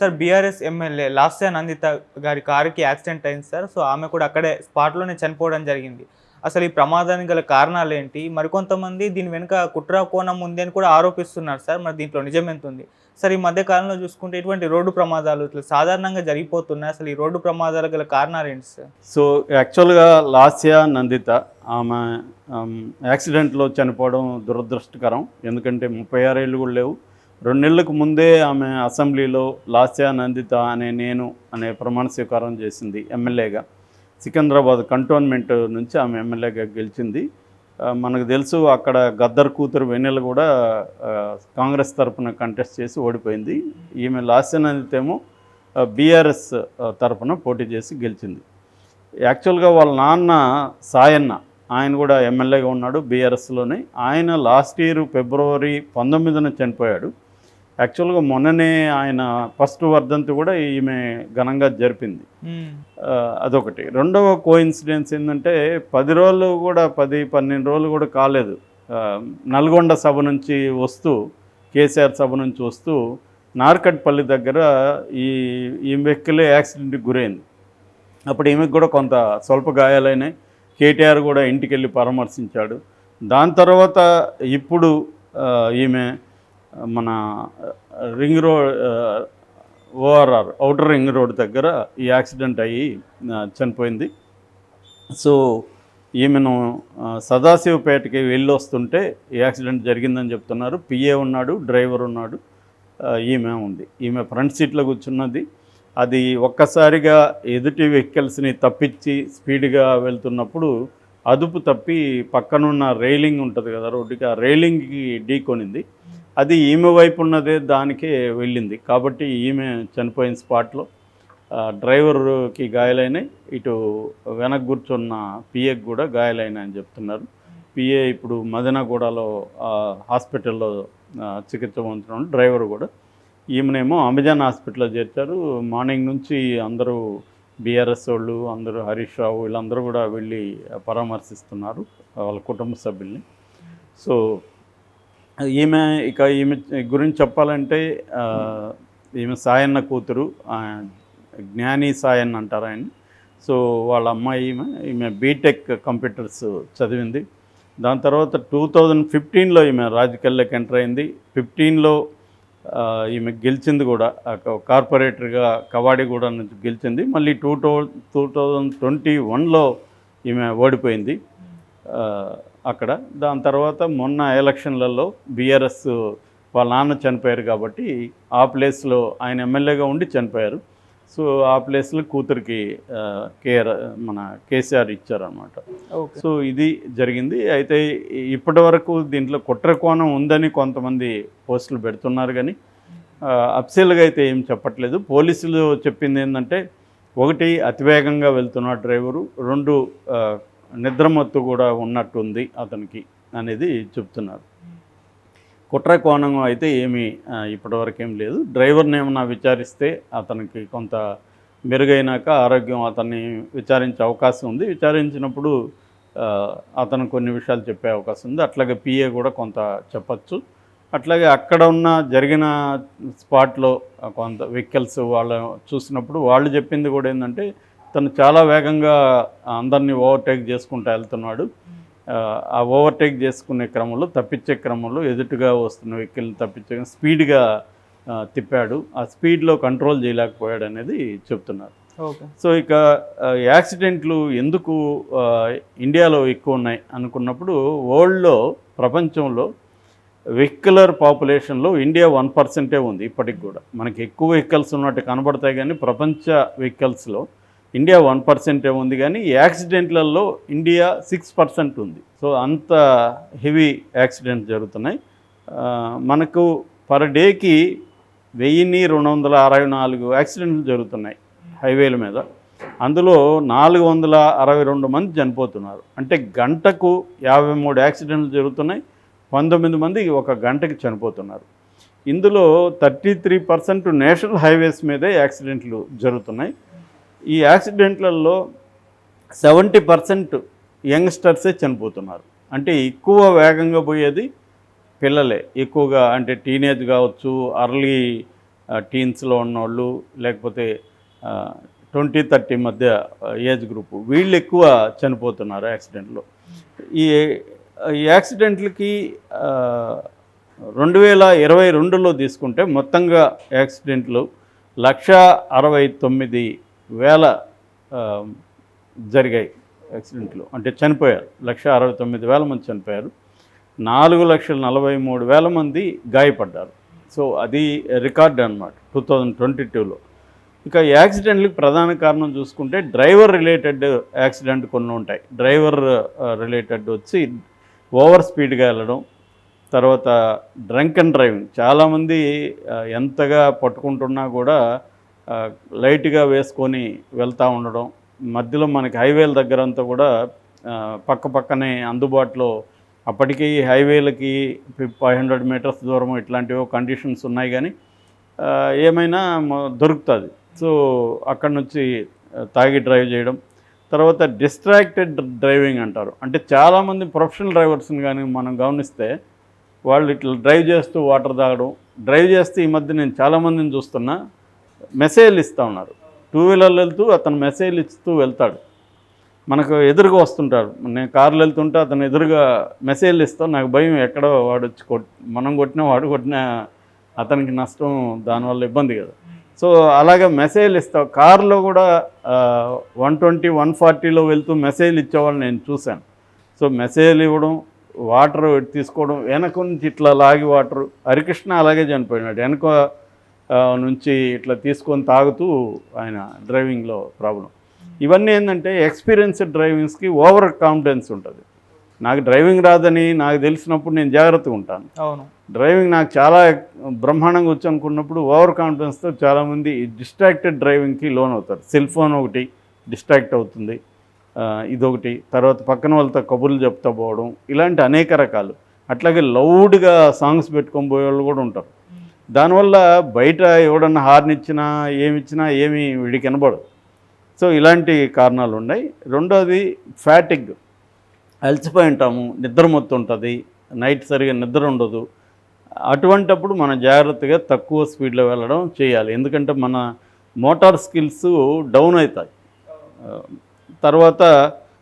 Sir BRS MLA Lasya Nanditha గారి కారుకి accident అయింది సార్. సో ఆమె కూడా అక్కడే స్పాట్‌లోనే చనిపోవడం జరిగింది. అసలు ఈ ప్రమాదానికి గల కారణాలేంటి? మరికొంతమంది దీని వెనుక కుట్ర కోణం ఉంది అని కూడా ఆరోపిస్తున్నారు సార్. మరి దీంట్లో నిజమెంతుంది? సార్ ఈ మధ్య కాలంలో చూసుకుంటే ఇటువంటి రోడ్డు ప్రమాదాలు ఇట్లా సాధారణంగా జరిగిపోతున్నాయి. అసలు ఈ రోడ్డు ప్రమాదాలకు గల కారణాలేంటి సార్? సో యాక్చువల్గా లాస్య నందిత ఆమె యాక్సిడెంట్లో చనిపోవడం దురదృష్టకరం. ఎందుకంటే 36 ఏళ్ళు కూడా లేవు. 2 నెలలకు ముందే ఆమె అసెంబ్లీలో లాస్య నందిత అనే ప్రమాణ స్వీకారం చేసింది ఎమ్మెల్యేగా. సికింద్రాబాద్ కంటోన్మెంట్ నుంచి ఆమె ఎమ్మెల్యేగా గెలిచింది. మనకు తెలుసు అక్కడ గద్దర్ కూతురు వెన్నెల కూడా కాంగ్రెస్ తరఫున కంటెస్ట్ చేసి ఓడిపోయింది. ఈమె లాస్య నందిత ఏమో బీఆర్ఎస్ తరఫున పోటీ చేసి గెలిచింది. యాక్చువల్గా వాళ్ళ నాన్న సాయన్న ఆయన కూడా ఎమ్మెల్యేగా ఉన్నాడు బీఆర్ఎస్లోనే. ఆయన లాస్ట్ ఇయర్ ఫిబ్రవరి 19న చనిపోయాడు. యాక్చువల్గా మొన్ననే ఆయన ఫస్ట్ వర్ధంతి కూడా ఈమె ఘనంగా జరిపింది. అదొకటి. రెండవ కోఇన్సిడెన్స్ ఏంటంటే 10 రోజులు కూడా 10-12 రోజులు కూడా కాలేదు, నల్గొండ సభ నుంచి వస్తూ కేసీఆర్ సభ నుంచి వస్తూ నార్కట్పల్లి దగ్గర ఈ వెహికల్ యాక్సిడెంట్కి గురైంది. అప్పుడు ఈమెకు కూడా కొంత స్వల్ప గాయాలైనాయి. కేటీఆర్ కూడా ఇంటికి వెళ్ళి పరామర్శించాడు. దాని తర్వాత ఇప్పుడు ఈమె మన ring road ORR outer ring road దగ్గర ఈ యాక్సిడెంట్ అయ్యి చనిపోయింది. సో ఈమెను సదాశివపేటకి వెళ్ళి వస్తుంటే ఈ యాక్సిడెంట్ జరిగిందని చెప్తున్నారు. పిఏ ఉన్నాడు, డ్రైవర్ ఉన్నాడు, ఈమె ఉంది. ఈమె ఫ్రంట్ సీట్లో కూర్చున్నది. అది ఒక్కసారిగా ఎదుటి వెహికల్స్ని తప్పించి స్పీడ్గా వెళ్తున్నప్పుడు అదుపు తప్పి పక్కనున్న రైలింగ్ ఉంటుంది కదా రోడ్డుకి, ఆ రైలింగ్కి ఢీకొనింది. అది ఈమె వైపు ఉన్నదే దానికే వెళ్ళింది. కాబట్టి ఈమె చనిపోయిన స్పాట్లో. డ్రైవర్కి గాయాలైనాయి, ఇటు వెనక కూర్చున్న పిఏకి కూడా గాయాలైనాయని చెప్తున్నారు. పిఏ ఇప్పుడు మదనగూడలో హాస్పిటల్లో చికిత్స పొందుతున్నాడు. డ్రైవర్ కూడా. ఈమెనేమో అమెజాన్ హాస్పిటల్లో చేర్చారు. మార్నింగ్ నుంచి అందరూ బీఆర్ఎస్ వాళ్ళు అందరూ, హరీష్ రావు వీళ్ళందరూ కూడా వెళ్ళి పరామర్శిస్తున్నారు వాళ్ళ కుటుంబ సభ్యుల్ని. సో ఈమె గురించి చెప్పాలంటే ఈమె సాయన్న కూతురు, జ్ఞాని సాయన్న అంటారు ఆయన. సో వాళ్ళ అమ్మాయి ఈమె బీటెక్ కంప్యూటర్స్ చదివింది. దాని తర్వాత 2015లో ఈమె రాజకీయాల్లోకి ఎంటర్ అయింది. 15లో ఈమె గెలిచింది కూడా, కార్పొరేటర్గా కవాడిగూడ నుంచి గెలిచింది. మళ్ళీ 2021లో ఈమె ఓడిపోయింది అక్కడ. దాని తర్వాత మొన్న ఎలక్షన్లలో బీఆర్ఎస్ వాళ్ళ నాన్న చనిపోయారు కాబట్టి ఆ ప్లేస్లో ఆయన ఎమ్మెల్యేగా ఉండి చనిపోయారు. సో ఆ ప్లేస్లో కూతురికి మన కేసీఆర్ ఇచ్చారనమాట. సో ఇది జరిగింది. అయితే ఇప్పటి వరకు దీంట్లో కుట్ర కోణం ఉందని కొంతమంది పోస్టులు పెడుతున్నారు, కానీ అఫీషియల్గా అయితే ఏం చెప్పట్లేదు. పోలీసులు చెప్పింది ఏంటంటే, 1 అతివేగంగా వెళ్తున్న డ్రైవరు, 2 నిద్రమత్తు కూడా ఉన్నట్టుంది అతనికి అనేది చెప్తున్నారు. కుట్ర కోణం అయితే ఏమీ ఇప్పటివరకు ఏం లేదు. డ్రైవర్ని ఏమన్నా విచారిస్తే అతనికి కొంత మెరుగైనాక ఆరోగ్యం అతన్ని విచారించే అవకాశం ఉంది. విచారించినప్పుడు అతను కొన్ని విషయాలు చెప్పే అవకాశం ఉంది. అట్లాగే పిఏ కూడా కొంత చెప్పచ్చు. అట్లాగే అక్కడ ఉన్న జరిగిన స్పాట్లో కొంత వెహికల్స్ వాళ్ళు చూసినప్పుడు వాళ్ళు చెప్పింది కూడా ఏంటంటే, తను చాలా వేగంగా అందరినీ ఓవర్టేక్ చేసుకుంటూ వెళ్తున్నాడు. ఆ ఓవర్టేక్ చేసుకునే క్రమంలో, తప్పించే క్రమంలో ఎదుటిగా వస్తున్న వెహికల్ని తప్పించే స్పీడ్గా తిప్పాడు. ఆ స్పీడ్లో కంట్రోల్ చేయలేకపోయాడు అనేది చెప్తున్నారు. సో ఇక యాక్సిడెంట్లు ఎందుకు ఇండియాలో ఎక్కువ ఉన్నాయి అనుకున్నప్పుడు, వరల్డ్లో ప్రపంచంలో వెహికులర్ పాపులేషన్లో ఇండియా 1% ఉంది ఇప్పటికి కూడా. మనకి ఎక్కువ వెహికల్స్ ఉన్నట్టు కనబడతాయి, కానీ ప్రపంచ వెహికల్స్లో ఇండియా 1% ఉంది, కానీ యాక్సిడెంట్లలో ఇండియా 6% ఉంది. సో అంత హెవీ యాక్సిడెంట్స్ జరుగుతున్నాయి. మనకు పర్ డేకి 1264 యాక్సిడెంట్లు జరుగుతున్నాయి హైవేల మీద. అందులో 462 మంది చనిపోతున్నారు. అంటే గంటకు 53 యాక్సిడెంట్లు జరుగుతున్నాయి. 19 మంది ఒక గంటకి చనిపోతున్నారు. ఇందులో 33% నేషనల్ హైవేస్ మీదే యాక్సిడెంట్లు జరుగుతున్నాయి. ఈ యాక్సిడెంట్లలో 70% యంగ్స్టర్సే చనిపోతున్నారు. అంటే ఎక్కువ వేగంగా పోయేది పిల్లలే ఎక్కువగా. అంటే టీనేజ్ కావచ్చు, అర్లీ టీన్స్లో ఉన్నవాళ్ళు, లేకపోతే 20-30 మధ్య ఏజ్ గ్రూపు, వీళ్ళు ఎక్కువ చనిపోతున్నారు యాక్సిడెంట్లో. ఈ ఈ యాక్సిడెంట్లకి 2022లో తీసుకుంటే మొత్తంగా యాక్సిడెంట్లు 169,000 జరిగాయి యాక్సిడెంట్లు, అంటే చనిపోయారు. 169,000 మంది చనిపోయారు. 4,43,000 మంది గాయపడ్డారు. సో అది రికార్డ్ అన్నమాట 2022లో. ఇక యాక్సిడెంట్లకు ప్రధాన కారణం చూసుకుంటే డ్రైవర్ రిలేటెడ్ యాక్సిడెంట్ కొన్ని ఉంటాయి. డ్రైవర్ రిలేటెడ్ వచ్చి ఓవర్ స్పీడ్గా వెళ్ళడం, తర్వాత డ్రంక్ అండ్ డ్రైవింగ్. చాలామంది ఎంతగా పట్టుకుంటున్నా కూడా లైట్గా వేసుకొని వెళ్తూ ఉండడం, మధ్యలో మనకి హైవేల దగ్గరంతా కూడా పక్కనే అందుబాటులో అప్పటికీ హైవేలకి 500 మీటర్స్ దూరం ఇట్లాంటివో కండిషన్స్ ఉన్నాయి, కానీ ఏమైనా దొరుకుతుంది. సో అక్కడి నుంచి తాగి డ్రైవ్ చేయడం, తర్వాత డిస్ట్రాక్టెడ్ డ్రైవింగ్ అంటారు. అంటే చాలామంది ప్రొఫెషనల్ డ్రైవర్స్ని కానీ మనం గమనిస్తే వాళ్ళు ఇట్లా డ్రైవ్ చేస్తూ వాటర్ తాగడం, డ్రైవ్ చేస్తే ఈ మధ్య నేను చాలామందిని చూస్తున్నా మెసేజ్లు ఇస్తూ ఉన్నారు. 2 వీలర్లు వెళ్తూ అతను మెసేజ్లు ఇస్తూ వెళ్తాడు, మనకు ఎదురుగా వస్తుంటాడు. నేను కార్లు వెళ్తుంటే అతను ఎదురుగా మెసేజ్లు ఇస్తాం, నాకు భయం ఎక్కడో వాడు వచ్చి మనం కొట్టినా వాడు కొట్టినా అతనికి నష్టం, దానివల్ల ఇబ్బంది కదా. సో అలాగే మెసేజ్లు ఇస్తాం. కారులో కూడా 120, 140లో వెళ్తూ మెసేజ్లు ఇచ్చేవాళ్ళు నేను చూశాను. సో మెసేజ్లు ఇవ్వడం, వాటర్ తీసుకోవడం, వెనక నుంచి ఇట్లా లాగి వాటర్. హరికృష్ణ అలాగే చనిపోయినాడు, వెనక నుంచి ఇట్లా తీసుకొని తాగుతూ ఆయన డ్రైవింగ్లో ప్రాబ్లం. ఇవన్నీ ఏంటంటే ఎక్స్పీరియన్స్డ్ డ్రైవింగ్స్కి ఓవర్ కాన్ఫిడెన్స్ ఉంటుంది. నాకు డ్రైవింగ్ రాదని నాకు తెలిసినప్పుడు నేను జాగ్రత్తగా ఉంటాను. అవును, డ్రైవింగ్ నాకు చాలా బ్రహ్మాండంగా వచ్చి అనుకున్నప్పుడు ఓవర్ కాన్ఫిడెన్స్తో చాలామంది డిస్ట్రాక్టెడ్ డ్రైవింగ్కి లోన్ అవుతారు. సెల్ ఫోన్ ఒకటి డిస్ట్రాక్ట్ అవుతుంది, ఇదొకటి. తర్వాత పక్కన వాళ్ళతో కబుర్లు చెప్తా పోవడం, ఇలాంటి అనేక రకాలు. అట్లాగే లౌడ్గా సాంగ్స్ పెట్టుకొని పోయే వాళ్ళు కూడా ఉంటారు. దానివల్ల బయట ఎవడన్నా హార్న్ ఇచ్చినా ఏమీ వీడికి వినబడదు. సో ఇలాంటి కారణాలు ఉన్నాయి. రెండోది ఫ్యాటిగ్, అలసిపోయి ఉంటాము, నిద్ర మొత్తం ఉంటుంది, నైట్ సరిగా నిద్ర ఉండదు. అటువంటప్పుడు మనం జాగ్రత్తగా తక్కువ స్పీడ్లో వెళ్ళడం చేయాలి. ఎందుకంటే మన మోటార్ స్కిల్స్ డౌన్ అవుతాయి. తర్వాత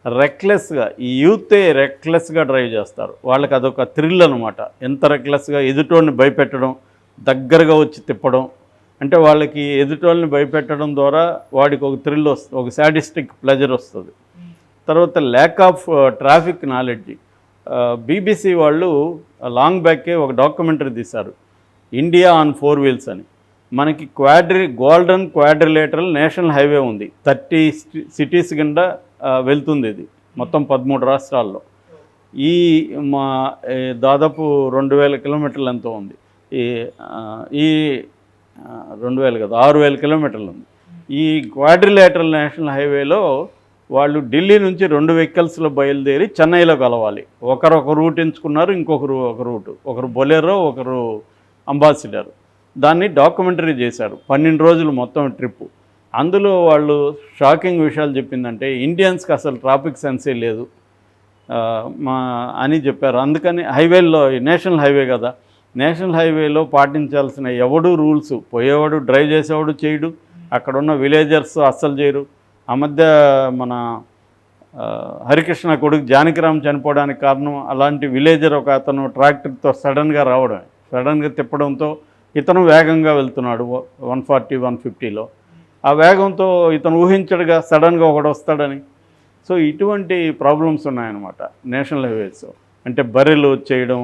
రెక్లెస్గా, ఈ యూతే రెక్లెస్గా డ్రైవ్ చేస్తారు. వాళ్ళకి అదొక థ్రిల్ అనమాట. ఎంత రెక్లెస్గా ఎదుటోడిని భయపెట్టడం, దగ్గరగా వచ్చి తిప్పడం. అంటే వాళ్ళకి ఎదుటోళ్ళని భయపెట్టడం ద్వారా వాడికి ఒక థ్రిల్ వస్తుంది, ఒక సాడిస్టిక్ ప్లెజర్ వస్తుంది. తర్వాత lack of traffic knowledge. BBC వాళ్ళు లాంగ్ బ్యాకే ఒక డాక్యుమెంటరీ తీశారు, ఇండియా ఆన్ 4 వీల్స్ అని. మనకి గోల్డెన్ క్వాడ్రిలేటరల్ నేషనల్ హైవే ఉంది, 30 సిటీస్ కింద వెళ్తుంది. ఇది మొత్తం 13 రాష్ట్రాల్లో. దాదాపు 2,000 కిలోమీటర్లు ఎంతో ఉంది. ఈ 2,000 కాదు, 6,000 కిలోమీటర్లు ఉంది. ఈ క్వాడ్రిలేటరల్ నేషనల్ హైవేలో వాళ్ళు ఢిల్లీ నుంచి 2 వెహికల్స్లో బయలుదేరి చెన్నైలో కలవాలి. ఒకరు ఒక రూట్ ఎంచుకున్నారు, ఇంకొకరు ఒక రూటు. ఒకరు బొలెరో, ఒకరు అంబాసిడర్. దాన్ని డాక్యుమెంటరీ చేశారు, 12 రోజులు మొత్తం ట్రిప్పు. అందులో వాళ్ళు షాకింగ్ విషయాలు చెప్పిందంటే ఇండియన్స్కి అసలు ట్రాఫిక్ సెన్సే లేదు అని చెప్పారు. అందుకని హైవేల్లో, నేషనల్ హైవే కదా, నేషనల్ హైవేలో పాటించాల్సిన ఎవడు రూల్స్, పోయేవాడు డ్రైవ్ చేసేవాడు చేయడు, అక్కడున్న విలేజర్స్ అస్సలు చేయరు. ఆ మధ్య మన హరికృష్ణ కొడుకు జానకిరామ్ చనిపోవడానికి కారణం అలాంటి విలేజర్ ఒక అతను ట్రాక్టర్తో సడన్గా రావడమే, సడన్గా తిప్పడంతో ఇతను వేగంగా వెళ్తున్నాడు 140, 150లో. ఆ వేగంతో ఇతను ఊహించడుగా సడన్గా ఒకడు వస్తాడని. సో ఇటువంటి ప్రాబ్లమ్స్ ఉన్నాయన్నమాట నేషనల్ హైవేస్. అంటే బర్రెలు వచ్చేయడం,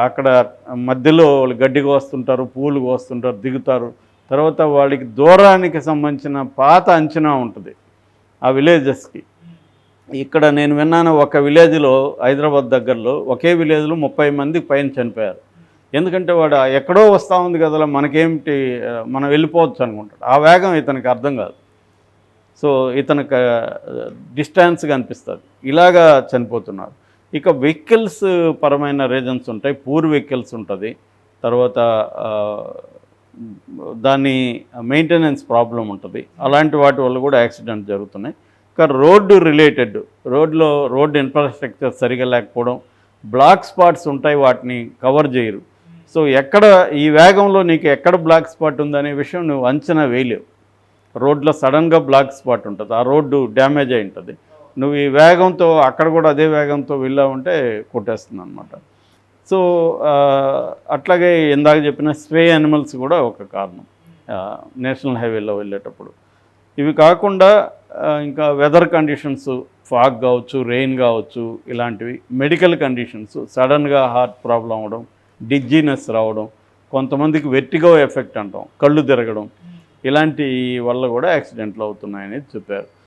అక్కడ మధ్యలో వాళ్ళు గడ్డి కోస్తుంటారు, పూలు కోస్తుంటారు, దిగుతారు. తర్వాత వాళ్ళకి దూరానికి సంబంధించిన పాత అంచనా ఉంటుంది ఆ విలేజెస్కి. ఇక్కడ నేను విన్నాను, ఒక విలేజ్లో హైదరాబాద్ దగ్గరలో ఒకే విలేజ్లో 30 మంది పైన చనిపోయారు. ఎందుకంటే వాడు ఎక్కడో వస్తూ ఉంది కదా, మనకేమిటి, మనం వెళ్ళిపోవచ్చు అనుకుంటాడు. ఆ వేగం ఇతనికి అర్థం కాదు. సో ఇతనికి డిస్టెన్స్గా అనిపిస్తుంది. ఇలాగా చనిపోతున్నారు. ఇక వెహికల్స్ పరమైన రీజన్స్ ఉంటాయి. పూర్ వెహికల్స్ ఉంటుంది, తర్వాత దాని మెయింటెనెన్స్ ప్రాబ్లం ఉంటుంది. అలాంటి వాటి వల్ల కూడా యాక్సిడెంట్ జరుగుతున్నాయి. ఇక రోడ్డు రిలేటెడ్, రోడ్డు ఇన్ఫ్రాస్ట్రక్చర్ సరిగా లేకపోవడం, బ్లాక్ స్పాట్స్ ఉంటాయి, వాటిని కవర్ చేయరు. సో ఎక్కడ ఈ వేగంలో నీకు ఎక్కడ బ్లాక్ స్పాట్ ఉందనే విషయం నువ్వు అంచనా వేయలేవు. రోడ్లో సడన్గా బ్లాక్ స్పాట్ ఉంటుంది, ఆ రోడ్డు డ్యామేజ్ అయి ఉంటుంది. నువ్వు ఈ వేగంతో అక్కడ కూడా అదే వేగంతో వెళ్ళావంటే కొట్టేస్తుంది అనమాట. సో అట్లాగే ఇందాక చెప్పిన స్ట్రే యానిమల్స్ కూడా ఒక కారణం నేషనల్ హైవేలో వెళ్ళేటప్పుడు. ఇవి కాకుండా ఇంకా వెదర్ కండిషన్స్, ఫాగ్ కావచ్చు, రెయిన్ కావచ్చు, ఇలాంటివి మెడికల్ కండిషన్స్, సడన్గా హార్ట్ ప్రాబ్లం అవ్వడం, డిజ్జీనెస్ రావడం, కొంతమందికి వెర్టిగో ఎఫెక్ట్ అంటాం, కళ్ళు తిరగడం, ఇలాంటి వల్ల కూడా యాక్సిడెంట్లు అవుతున్నాయని చెప్పారు.